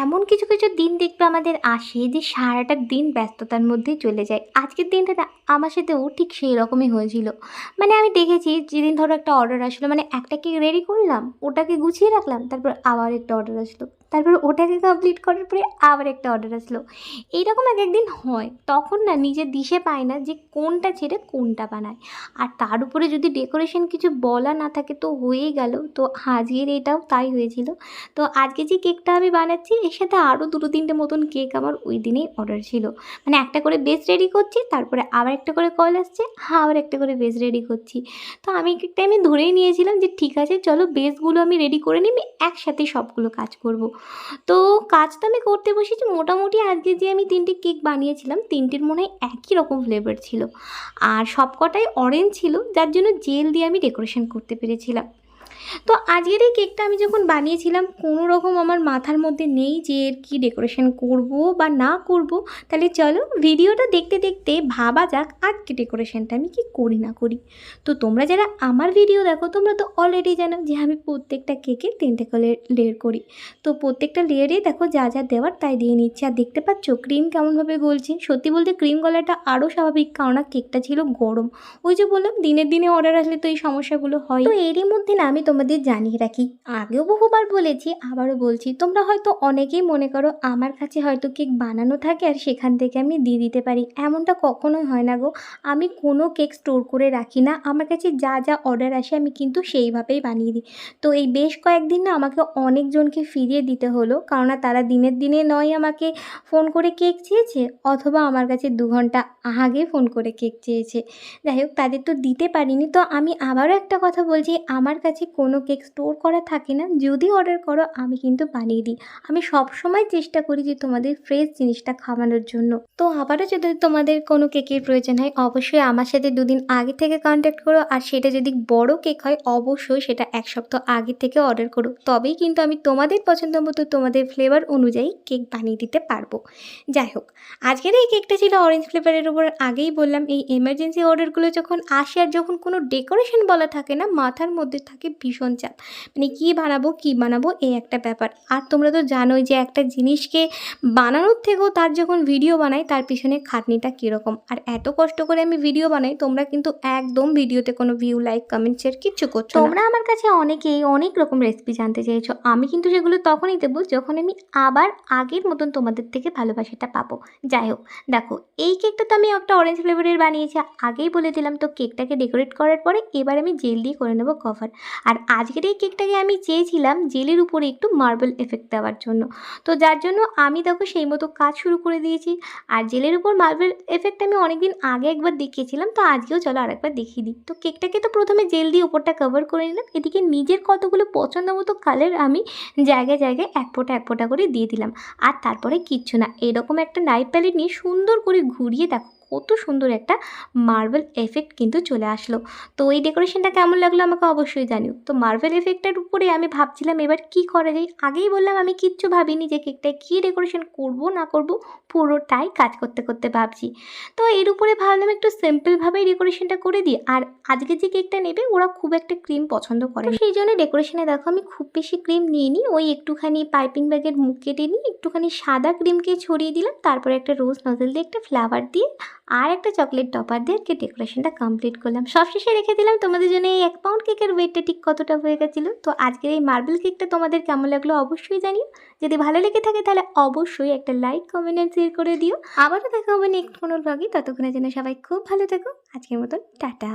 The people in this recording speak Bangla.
এমন কিছু কিছু দিন দেখবে আমাদের আসে যে সারাটা দিন ব্যস্ততার মধ্যেই চলে যায়। আজকের দিনটা না আমার সাথেও ঠিক সেই রকমই হয়েছিল। মানে আমি দেখেছি যেদিন ধরো একটা অর্ডার আসলো, মানে একটা কেক রেডি করলাম, ওটাকে গুছিয়ে রাখলাম, তারপর আবার একটা অর্ডার আসলো, তারপর ওটাকে কমপ্লিট করার পরে আবার একটা অর্ডার আসলো। এইরকম এক একদিন হয়, তখন না নিজের দিশে পায় না যে কোনটা ছেড়ে কোনটা বানায়। আর তার উপরে যদি ডেকোরেশন কিছু বলা না থাকে তো হয়েই গেল। তো আজকের এটাও তাই হয়েছিল। তো আজকে যে কেকটা আমি বানাচ্ছি এর সাথে আরও দুটো তিনটে মতন কেক আমার ওই দিনেই অর্ডার ছিল। মানে একটা করে বেস রেডি করছি, তারপরে আবার একটা করে কল আসছে, আবার একটা করে বেস রেডি করছি। তো আমি কেকটা আমি ধরেই নিয়েছিলাম যে ঠিক আছে চলো বেসগুলো আমি রেডি করে নিই, আমি একসাথে সবগুলো কাজ করব। তো কাজ তো আমি করতে বসেছি মোটামুটি। আজকে যে আমি তিনটে কেক বানিয়েছিলাম তিনটের মনে হয় একই রকম ফ্লেভার ছিল, আর সবকটাই অরেঞ্জ ছিল, যার জন্য জেল দিয়ে আমি ডেকোরেশন করতে পেরেছিলাম। তো আজকের এই কেকটা আমি যখন বানিয়েছিলাম কোনো রকম আমার মাথার মধ্যে নেই যে এর কী ডেকোরেশন করব বা না করব। তাহলে চলো ভিডিওটা দেখতে দেখতে ভাবা যাক আজকে ডেকোরেশনটা আমি কি করি না করি। তো তোমরা যারা আমার ভিডিও দেখো তোমরা তো অলরেডি জানো যে আমি প্রত্যেকটা কেকে তিনটে করে লেয়ার করি। তো প্রত্যেকটা লেয়ারে দেখো যা যা দেওয়ার তাই দিয়ে নিচ্ছি। আর দেখতে পাচ্ছ ক্রিম কেমনভাবে গলছে। সত্যি বলতে ক্রিম গলাটা আরও স্বাভাবিক, কারণ কেকটা ছিল গরম। ওই যে বললাম দিনের দিনে অর্ডার আসলে তো এই সমস্যাগুলো হয়। তো এরই মধ্যে না আমি তোমাদের জানিয়ে রাখি, আগেও বহুবার বলেছি আবারও বলছি, তোমরা হয়তো অনেকেই মনে করো আমার কাছে হয়তো কেক বানানো থাকে আর সেখান থেকে আমি দিয়ে দিতে পারি। এমনটা কখনোই হয় না গো। আমি কোনো কেক স্টোর করে রাখি না, আমার কাছে যা যা অর্ডার আসে আমি কিন্তু সেইভাবেই বানিয়ে দিই। তো এই বেশ কয়েকদিন না আমাকে অনেকজনকে ফিরিয়ে দিতে হলো, কারণ তারা দিনের দিনে নয় আমাকে ফোন করে কেক চেয়েছে, অথবা আমার কাছে 2 ঘন্টা আগে ফোন করে কেক চেয়েছে। যাই হোক তাদের তো দিতে পারিনি। তো আমি আবারও একটা কথা বলছি, আমার কাছে কোনো কেক স্টোর করা থাকে না, যদি অর্ডার করো আমি কিন্তু বানিয়ে দিই। আমি সবসময় চেষ্টা করি যে তোমাদের ফ্রেশ জিনিসটা খাওয়ানোর জন্য। তো আবারও যদি তোমাদের কোনো কেকের প্রয়োজন হয় অবশ্যই আমার সাথে 2 দিন আগে থেকে কন্ট্যাক্ট করো। আর সেটা যদি বড় কেক হয় অবশ্যই সেটা 1 সপ্তাহ আগে থেকে অর্ডার করো, তবেই কিন্তু আমি তোমাদের পছন্দ মতো তোমাদের ফ্লেভার অনুযায়ী কেক বানিয়ে দিতে পারবো। যাই হোক আজকের এই কেকটা ছিল অরেঞ্জ ফ্লেভারের উপর। আগেই বললাম এই এমার্জেন্সি অর্ডারগুলো যখন আসে আর যখন কোনো ডেকোরেশন বলা থাকে না, মাথার মধ্যে থাকে ভীষণ চাপ। মানে কী বানাবো এই একটা ব্যাপার। আর তোমরা তো জানোই যে একটা জিনিসকে বানানোর থেকেও তার যখন ভিডিও বানাই তার পিছনে খাটনিটা কীরকম। আর এত কষ্ট করে আমি ভিডিও বানাই, তোমরা কিন্তু একদম ভিডিওতে কোনো ভিউ লাইক কমেন্ট শেয়ার কিচ্ছু করছো না। তোমরা আমার কাছে অনেকেই অনেক রকম রেসিপি জানতে চেয়েছো, আমি কিন্তু সেগুলো তখনই দেবো যখন আমি আবার আগের মতন তোমাদের থেকে ভালোবাসাটা পাবো। যাই হোক দেখো এই কেকটা তো আমি একটা অরেঞ্জ ফ্লেভারের বানিয়েছি, আগেই বলে দিলাম। তো কেকটাকে ডেকোরেট করার পরে এবার আমি জেল দিয়ে করে নেবো কভার। আর আজকের এই কেকটাকে আমি চেয়েছিলাম জেলের উপরে একটু মার্বেল এফেক্ট দেওয়ার জন্য। তো যার জন্য আমি দেখো সেই মতো কাজ শুরু করে দিয়েছি। আর জেলের উপর মার্বেল এফেক্ট আমি অনেকদিন আগে একবার দেখিয়েছিলাম, তো আজকেও চলো আরেকবার দেখিয়ে দিই। তো কেকটাকে তো প্রথমে জেল দিয়ে উপরটা কভার করে নিলাম, এদিকে নিজের কতগুলো পছন্দ মতো কালার আমি জায়গায় জায়গায় এক ফোঁটা করে দিয়ে দিলাম। আর তারপরে কিচ্ছু না, এরকম একটা নাইফ প্যালেট নিয়ে সুন্দর করে ঘুরিয়ে দেখো কত সুন্দর একটা মার্বেল এফেক্ট কিন্তু চলে আসলো। তো এই ডেকোরেশনটা কেমন লাগলো আমাকে অবশ্যই জানিও। তো মার্বেল এফেক্টের উপরে আমি ভাবছিলাম এবার কি করা যায়। আগেই বললাম আমি কিচ্ছু ভাবিনি যে কেকটায় কী ডেকোরেশন করব না করব, পুরোটাই কাজ করতে করতে ভাবছি। তো এর উপরে ভাবলাম একটু সিম্পলভাবেই ডেকোরেশনটা করে দিই। আর আজকে যে কেকটা নেবে ওরা খুব একটা ক্রিম পছন্দ করে, সেই জন্য ডেকোরেশনে দেখো আমি খুব বেশি ক্রিম নিয়ে নিই। ওই একটুখানি পাইপিং ব্যাগের মুখ কেটে নিই, একটুখানি সাদা ক্রিমকে ছড়িয়ে দিলাম, তারপরে একটা রোজ নজল দিয়ে একটা ফ্লাওয়ার দিয়ে আর একটা চকলেট টপার দিয়ে আর ডেকোরেশনটা কমপ্লিট করলাম। সবশেষে রেখে দিলাম তোমাদের জন্য এই 1 পাউন্ড কেকের ওয়েটটা ঠিক কতটা হয়ে গেছিলো। তো আজকের এই মার্বেল কেকটা তোমাদের কেমন লাগলো অবশ্যই জানিও। যদি ভালো লেগে থাকে তাহলে অবশ্যই একটা লাইক কমেন্ট অ্যান্ড শেয়ার করে দিও। আবারও দেখা হবে নেক্সট কোনো ব্লগে, ততক্ষণের জন্য সবাই খুব ভালো থেকো। আজকের মতন টাটা।